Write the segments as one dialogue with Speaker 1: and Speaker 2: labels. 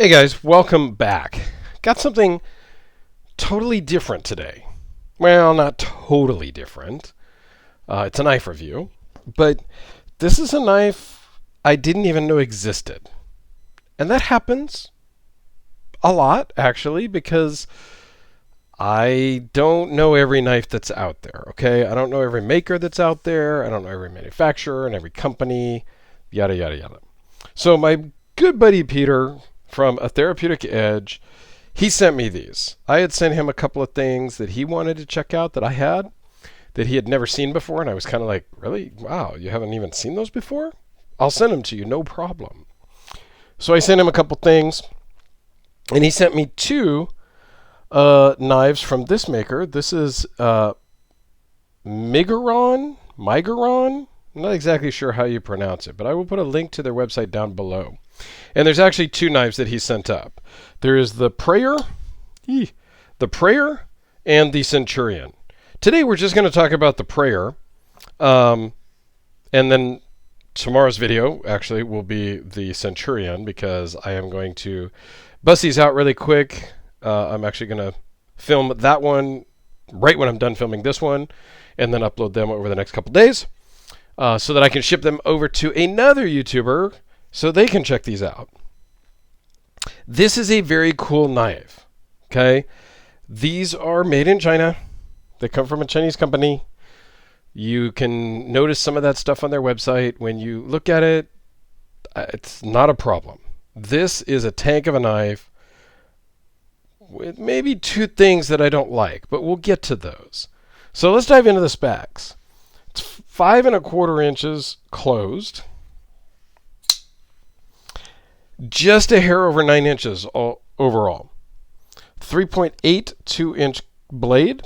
Speaker 1: Hey guys, welcome back. Got something totally different today. Well, not totally different. It's a knife review, but this is a knife I didn't even know existed. And that happens a lot, actually, because I don't know every knife that's out there, okay? I don't know every maker that's out there. I don't know every manufacturer and every company, yada, yada, yada. So my good buddy Peter from A Therapeutic Edge, he sent me these. I had sent him a couple of things that he wanted to check out that I had that he had never seen before, and I was kind of like, really? Wow, you haven't even seen those before? I'll send them to you, no problem. So I sent him a couple things, and he sent me two knives from this maker. This is Migueron. I'm not exactly sure how you pronounce it, but I will put a link to their website down below. And there's actually two knives that he sent up. There is the Prayer, and the Centurion. Today we're just going to talk about the Prayer, and then tomorrow's video actually will be the Centurion because I am going to bust these out really quick. I'm actually going to film that one right when I'm done filming this one, and then upload them over the next couple days. So that I can ship them over to another YouTuber so they can check these out. This is a very cool knife. Okay, these are made in China. They come from a Chinese company. You can notice some of that stuff on their website. When you look at it, it's not a problem. This is a tank of a knife with maybe two things that I don't like, but we'll get to those. So let's dive into the specs. It's 5 1/4 inches closed. Just a hair over 9 inches overall. 3.82 inch blade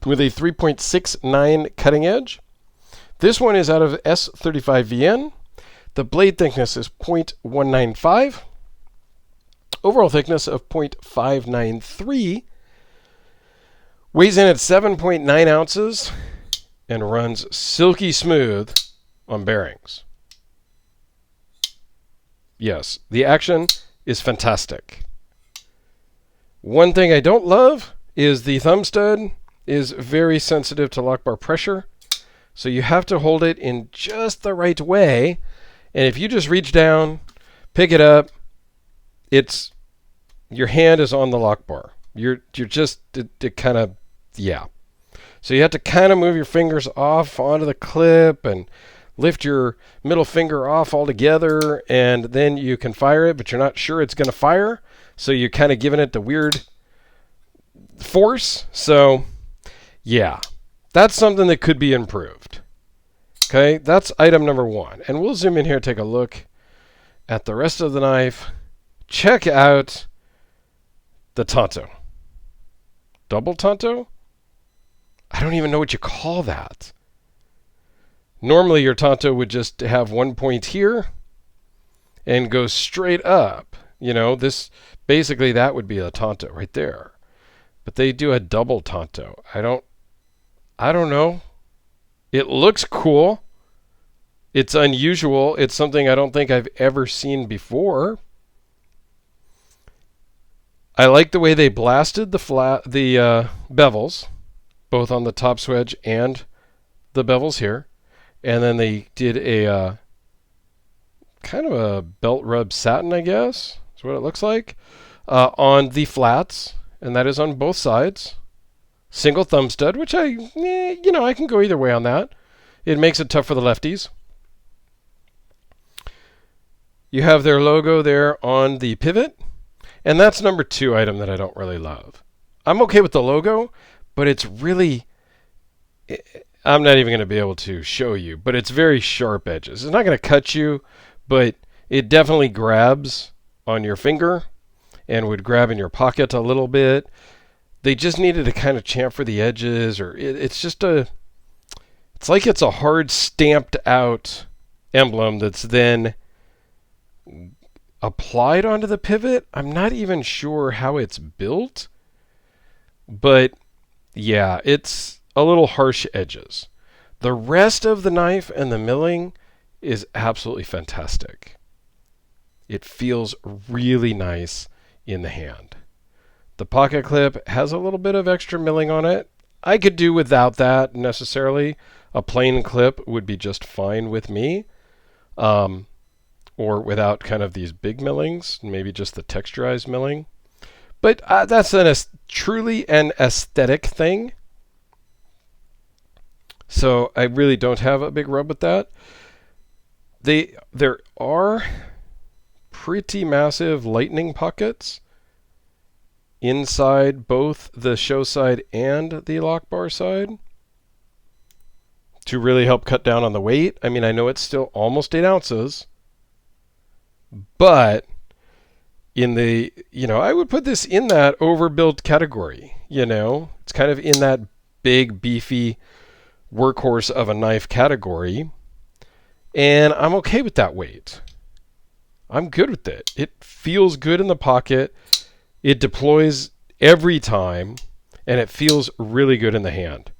Speaker 1: with a 3.69 cutting edge. This one is out of S35VN. The blade thickness is 0.195. Overall thickness of 0.593. Weighs in at 7.9 ounces. And runs silky smooth on bearings. Yes, the action is fantastic. One thing I don't love is the thumb stud is very sensitive to lock bar pressure. So you have to hold it in just the right way. And if you just reach down, pick it up, your hand is on the lock bar. You're just it kind of, yeah. So you have to kind of move your fingers off onto the clip and lift your middle finger off altogether, and then you can fire it, but you're not sure it's going to fire. So you're kind of giving it the weird force. So yeah, that's something that could be improved. Okay, that's item number one. And we'll zoom in here, take a look at the rest of the knife. Check out the Tanto. Double Tanto? I don't even know what you call that. Normally your Tanto would just have one point here and go straight up. You know, basically that would be a Tanto right there. But they do a double Tanto. I don't know. It looks cool. It's unusual. It's something I don't think I've ever seen before. I like the way they blasted the bevels, both on the top swedge and the bevels here. And then they did a kind of a belt rub satin, I guess, is what it looks like, on the flats. And that is on both sides. Single thumb stud, which I can go either way on that. It makes it tough for the lefties. You have their logo there on the pivot. And that's number 2 item that I don't really love. I'm okay with the logo, but it's really, I'm not even going to be able to show you, but it's very sharp edges. It's not going to cut you, but it definitely grabs on your finger and would grab in your pocket a little bit. They just needed to kind of chamfer the edges, or it's like it's a hard stamped out emblem that's then applied onto the pivot. I'm not even sure how it's built, but yeah, it's a little harsh edges. The rest of the knife and the milling is absolutely fantastic. it feels really nice in the hand. The pocket clip has a little bit of extra milling on it. I could do without that necessarily. A plain clip would be just fine with me. Or without kind of these big millings, maybe just the texturized milling. But that's truly an aesthetic thing. So I really don't have a big rub with that. There are pretty massive lightning pockets inside both the show side and the lock bar side to really help cut down on the weight. I mean, I know it's still almost 8 ounces, but in the, I would put this in that overbuilt category. It's kind of in that big, beefy workhorse of a knife category. And I'm okay with that weight. I'm good with it. It feels good in the pocket. It deploys every time, and it feels really good in the hand.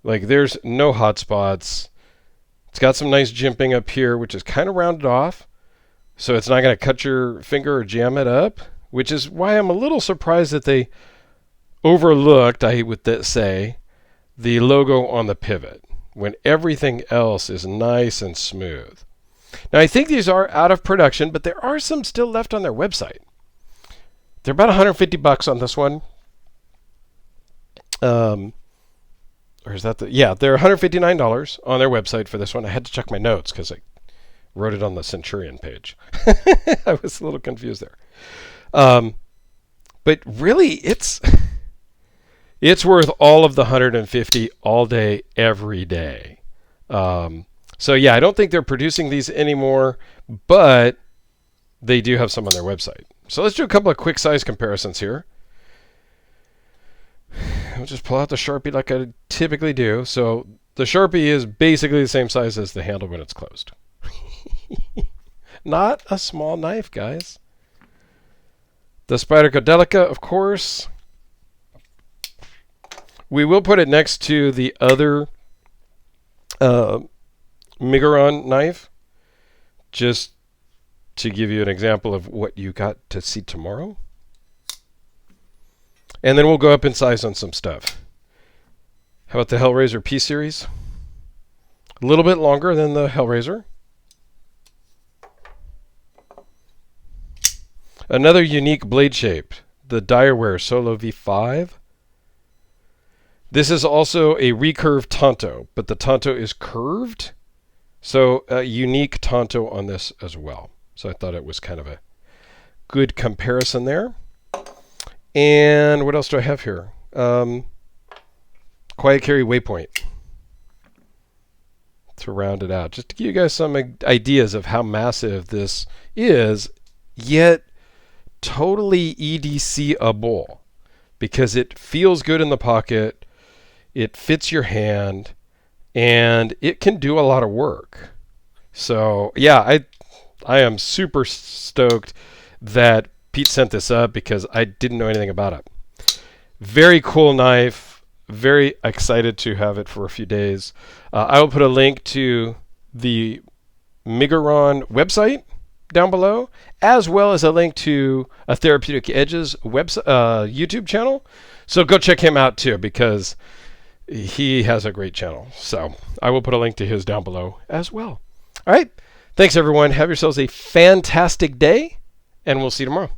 Speaker 1: Like, there's no hot spots. It's got some nice jimping up here, which is kind of rounded off, so it's not going to cut your finger or jam it up, which is why I'm a little surprised that they overlooked, I would say, the logo on the pivot, when everything else is nice and smooth. Now, I think these are out of production, but there are some still left on their website. They're about $150 on this one. Or is that they're $159 on their website for this one. I had to check my notes because I wrote it on the Centurion page. I was a little confused there. But really, it's worth all of the $150 all day, every day. So yeah, I don't think they're producing these anymore, but they do have some on their website. So let's do a couple of quick size comparisons here. I'll just pull out the Sharpie like I typically do. So the Sharpie is basically the same size as the handle when it's closed. Not a small knife, guys. The Spyderco Delica, of course. We will put it next to the other Migueron knife, just to give you an example of what you got to see tomorrow. And then we'll go up in size on some stuff. How about the Hellraiser P-Series? A little bit longer than the Hellraiser. Another unique blade shape, the Direware Solo V5. This is also a recurved Tonto, but the Tonto is curved. So a unique Tonto on this as well. So I thought it was kind of a good comparison there. And what else do I have here? Quiet Carry Waypoint to round it out. Just to give you guys some ideas of how massive this is, yet totally EDC-able, because it feels good in the pocket, it fits your hand, and it can do a lot of work. So yeah, I am super stoked that Pete sent this up because I didn't know anything about it. Very cool knife. Very excited to have it for a few days. I will put a link to the Migueron website down below, as well as a link to a Therapeutic Edges YouTube channel. So go check him out too, because he has a great channel. So I will put a link to his down below as well. All right. Thanks, everyone. Have yourselves a fantastic day, and we'll see you tomorrow.